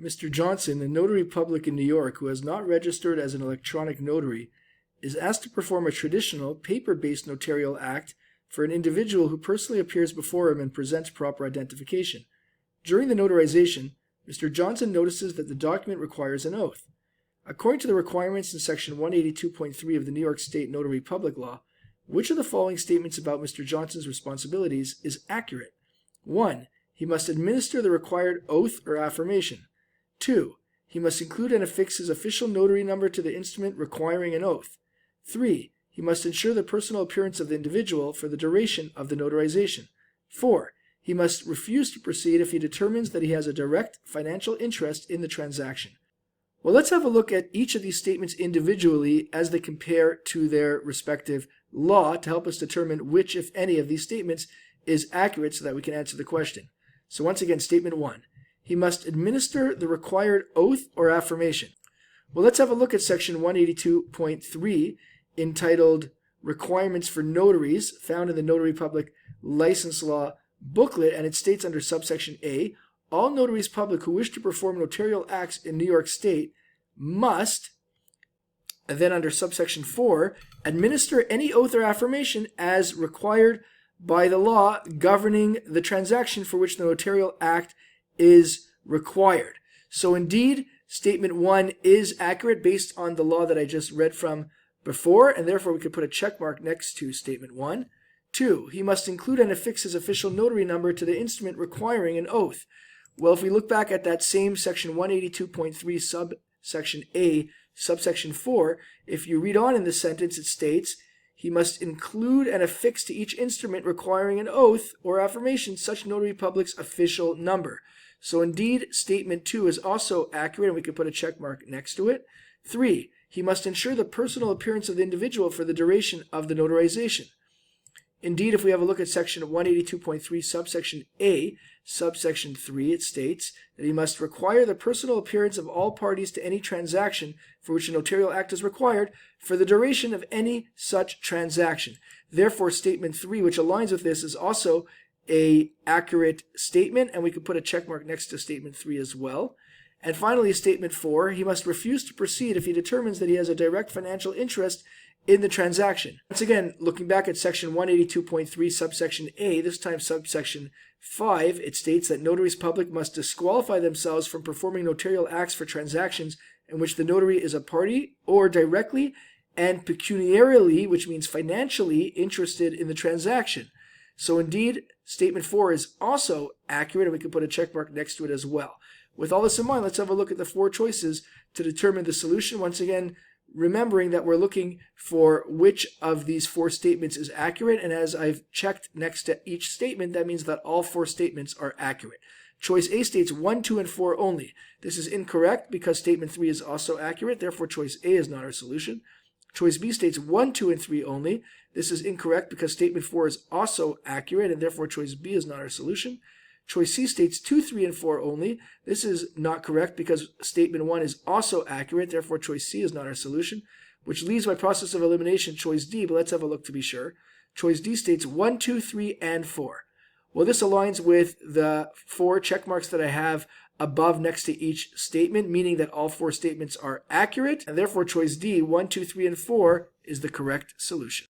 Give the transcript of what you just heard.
Mr. Johnson, a notary public in New York who has not registered as an electronic notary, is asked to perform a traditional paper-based notarial act for an individual who personally appears before him and presents proper identification. During the notarization, Mr. Johnson notices that the document requires an oath. According to the requirements in Section 182.3 of the New York State Notary Public Law, which of the following statements about Mr. Johnson's responsibilities is accurate? 1. He must administer the required oath or affirmation. 2. He must include and affix his official notary number to the instrument requiring an oath. 3. He must ensure the personal appearance of the individual for the duration of the notarization. 4. He must refuse to proceed if he determines that he has a direct financial interest in the transaction. Well, let's have a look at each of these statements individually as they compare to their respective law to help us determine which, if any, of these statements is accurate so that we can answer the question. So once again, statement 1. He must administer the required oath or affirmation. Well, let's have a look at Section 182.3 entitled Requirements for Notaries, found in the Notary Public License Law booklet, and it states under subsection A, all notaries public who wish to perform notarial acts in New York State must, and then under subsection 4, administer any oath or affirmation as required by the law governing the transaction for which the notarial act is required. So indeed, statement 1 is accurate based on the law that I just read from before, and therefore we could put a check mark next to statement 1. 2. He must include and affix his official notary number to the instrument requiring an oath. Well, if we look back at that same section 182.3 subsection A, subsection 4, if you read on in the sentence, it states, he must include and affix to each instrument requiring an oath or affirmation such notary public's official number. So indeed, statement 2 is also accurate, and we can put a check mark next to it. 3. He must ensure the personal appearance of the individual for the duration of the notarization. Indeed, if we have a look at section 182.3 subsection A, subsection 3, it states that he must require the personal appearance of all parties to any transaction for which a notarial act is required for the duration of any such transaction. Therefore, statement 3, which aligns with this, is also an accurate statement, and we could put a check mark next to statement 3 as well. And finally, statement 4, he must refuse to proceed if he determines that he has a direct financial interest in the transaction. Once again, looking back at section 182.3 subsection A, this time subsection 5, it states that notaries public must disqualify themselves from performing notarial acts for transactions in which the notary is a party or directly and pecuniarily, which means financially, interested in the transaction. So indeed, statement 4 is also accurate, and we can put a check mark next to it as well. With all this in mind, let's have a look at the 4 choices to determine the solution. Once again, remembering that we're looking for which of these 4 statements is accurate, and as I've checked next to each statement, that means that all 4 statements are accurate. Choice A states 1, 2, and 4 only. This is incorrect because statement 3 is also accurate, therefore choice A is not our solution. Choice B states 1, 2, and 3 only. This is incorrect because statement 4 is also accurate, and therefore choice B is not our solution. Choice C states 2, 3, and 4 only. This is not correct because statement 1 is also accurate, therefore choice C is not our solution, which leaves by process of elimination choice D, but let's have a look to be sure. Choice D states 1, 2, 3, and 4. Well, this aligns with the 4 check marks that I have above next to each statement, meaning that all 4 statements are accurate, and therefore choice D, 1, 2, 3, and 4 is the correct solution.